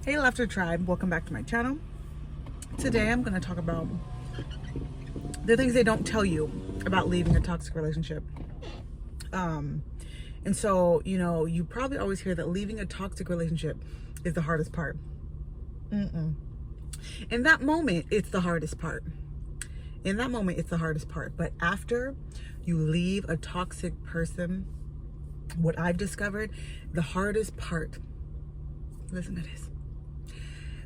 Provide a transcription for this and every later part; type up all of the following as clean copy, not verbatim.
Hey Laughter Tribe, welcome back to my channel. Today I'm going to talk about the things they don't tell you about leaving a toxic relationship. And so, you probably always hear that leaving a toxic relationship is the hardest part. In that moment, it's the hardest part. But after you leave a toxic person, what I've discovered, the hardest part, listen to this.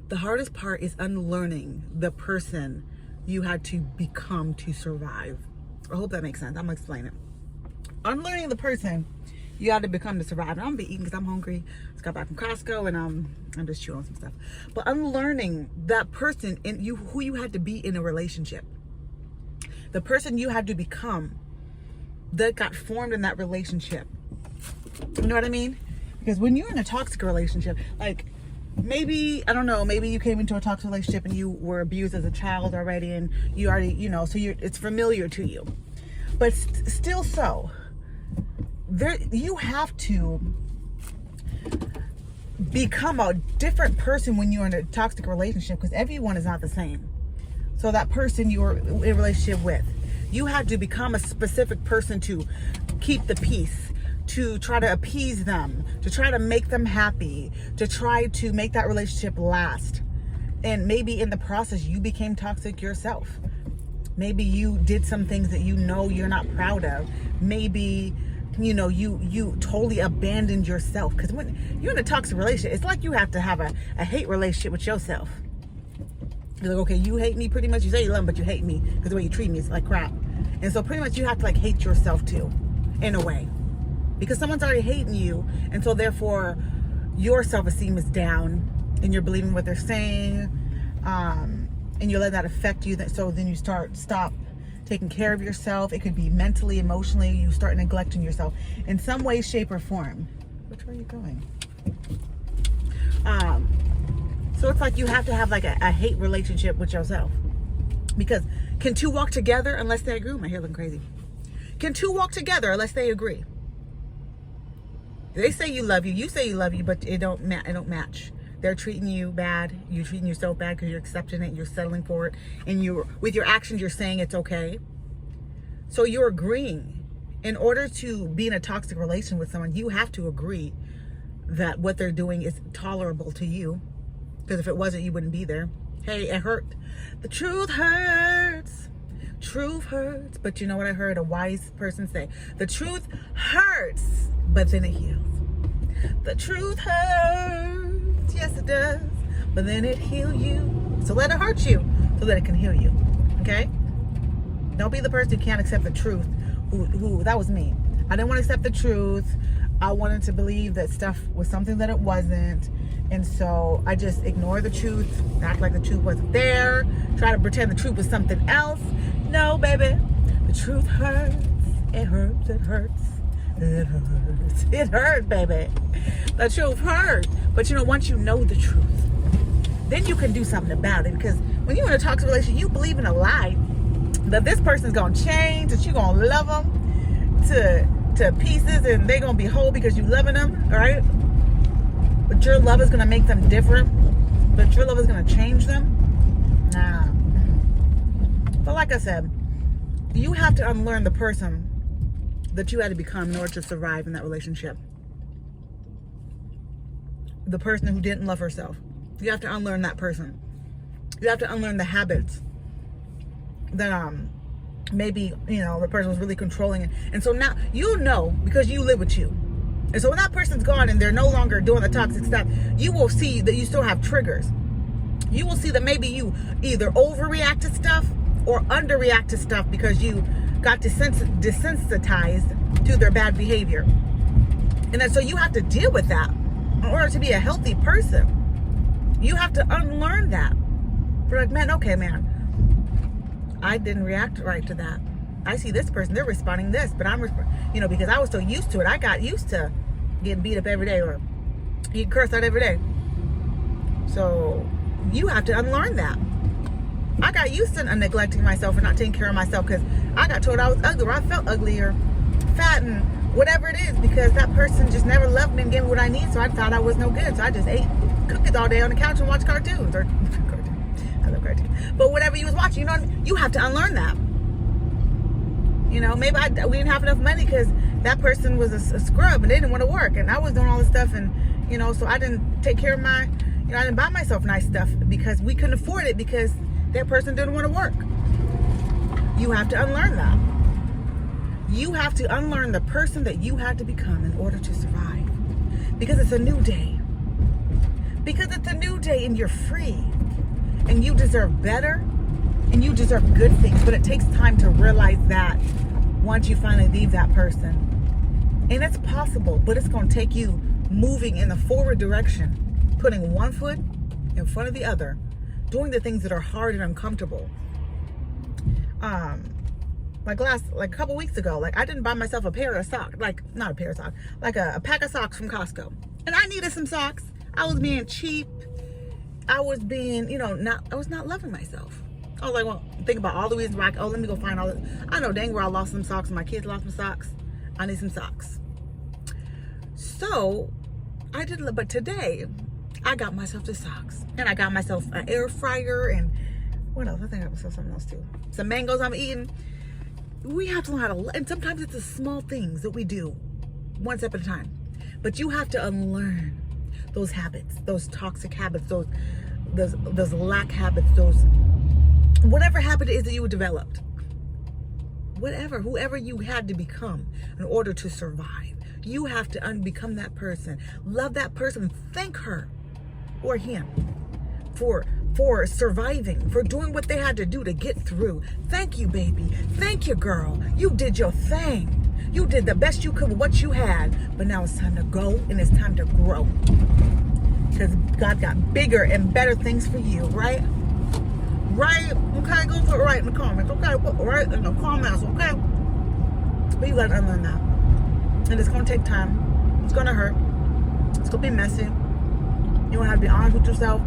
The hardest part is unlearning the person you had to become to survive. I hope that makes sense. I'm gonna explain it. Unlearning the person you had to become to survive. And I'm gonna be eating because I'm hungry. Just got back from Costco and I'm just chewing on some stuff. But unlearning that person in you, who you had to be in a relationship, the person you had to become that got formed in that relationship. You know what I mean? Because when you're in a toxic relationship, like, maybe, I don't know, maybe you came into a toxic relationship and you were abused as a child already, and you already, so it's familiar to you. But still you have to become a different person when you're in a toxic relationship, because everyone is not the same. So that person you were in a relationship with, you had to become a specific person to keep the peace, to try to appease them, to try to make them happy, to try to make that relationship last. And maybe in the process, you became toxic yourself. Maybe you did some things that you're not proud of. Maybe, you totally abandoned yourself. Because when you're in a toxic relationship, it's like you have to have a hate relationship with yourself. You're like, okay, you hate me pretty much. You say you love me, but you hate me because the way you treat me is like crap. And so pretty much you have to hate yourself too, in a way. Because someone's already hating you, and so therefore your self-esteem is down, and you're believing what they're saying, and you let that affect you. So then you stop taking care of yourself. It could be mentally, emotionally. You start neglecting yourself in some way, shape, or form. Which way are you going? So it's like you have to have a hate relationship with yourself. Because can two walk together unless they agree? My hair looking crazy. Can two walk together unless they agree? They say you love you. You say you love you, but it don't match. They're treating you bad. You're treating yourself bad because you're accepting it. You're settling for it. And with your actions, you're saying it's okay. So you're agreeing. In order to be in a toxic relation with someone, you have to agree that what they're doing is tolerable to you. Because if it wasn't, you wouldn't be there. Hey, it hurt. The truth hurts. Truth hurts. But you know what I heard a wise person say? The truth hurts, but then it heals. The truth hurts, yes it does, but then it heals you. So let it hurt you so that it can heal you, okay? Don't be the person who can't accept the truth. Who that was me. I didn't want to accept the truth. I wanted to believe that stuff was something that it wasn't. And so I just ignored the truth, act like the truth wasn't there, try to pretend the truth was something else. No, baby, the truth hurts. It hurts, it hurts. It hurts. It hurts, baby. The truth hurts. But once you know the truth, then you can do something about it. Because when you're in a toxic relationship, you believe in a lie that this person's going to change, that you're going to love them to pieces, and they're going to be whole because you loving them, all right? But your love is going to make them different. But your love is going to change them. Nah. But like I said, you have to unlearn the person that you had to become in order to survive in that relationship. The person who didn't love herself. You have to unlearn that person. You have to unlearn the habits that maybe the person was really controlling. And so now because you live with you. And so when that person's gone and they're no longer doing the toxic stuff, you will see that you still have triggers. You will see that maybe you either overreact to stuff or underreact to stuff because you got desensitized to their bad behavior. And then so you have to deal with that in order to be a healthy person. You have to unlearn that. You're like, man, I didn't react right to that. I see this person, they're responding this, but I'm, because I was so used to it. I got used to getting beat up every day or getting cursed out every day. So you have to unlearn that. I got used to neglecting myself and not taking care of myself because I got told I was ugly, or I felt ugly or fat and whatever it is, because that person just never loved me and gave me what I need. So I thought I was no good. So I just ate cookies all day on the couch and watch cartoons. Or I love cartoons. But whatever you was watching, you know what I mean? You have to unlearn that. You know, maybe we didn't have enough money because that person was a scrub and they didn't want to work. And I was doing all this stuff, and, you know, so I didn't take care of I didn't buy myself nice stuff because we couldn't afford it because that person didn't want to work. You have to unlearn that. You have to unlearn the person that you had to become in order to survive. Because it's a new day. Because it's a new day and you're free. And you deserve better. And you deserve good things. But it takes time to realize that once you finally leave that person. And it's possible, but it's going to take you moving in the forward direction. Putting one foot in front of the other. Doing the things that are hard and uncomfortable. Like a couple weeks ago, like I didn't buy myself a pair of socks, like not a pair of socks, like a pack of socks from Costco. And I needed some socks. I was being cheap. I was being, I was not loving myself. I was like, well, think about all the reasons why, let me go find all this. I know dang well I lost some socks and my kids lost some socks. I need some socks. So I did, but today I got myself the socks. And I got myself an air fryer and what else? I think I got myself something else too. Some mangoes I'm eating. We have to learn how to, and sometimes it's the small things that we do, one step at a time. But you have to unlearn those habits, those toxic habits, those lack habits, those whatever habit it is that you developed, whoever you had to become in order to survive. You have to become that person, love that person, thank her or him for surviving, for doing what they had to do to get through. Thank you, baby. Thank you, girl. You did your thing. You did the best you could with what you had. But now it's time to go and it's time to grow. Because God got bigger and better things for you, right? Right? Okay, go put right in the comments. Okay, put right in the comments, okay? But you got to unlearn that. And it's going to take time. It's going to hurt. It's going to be messy. You're going to have to be honest with yourself.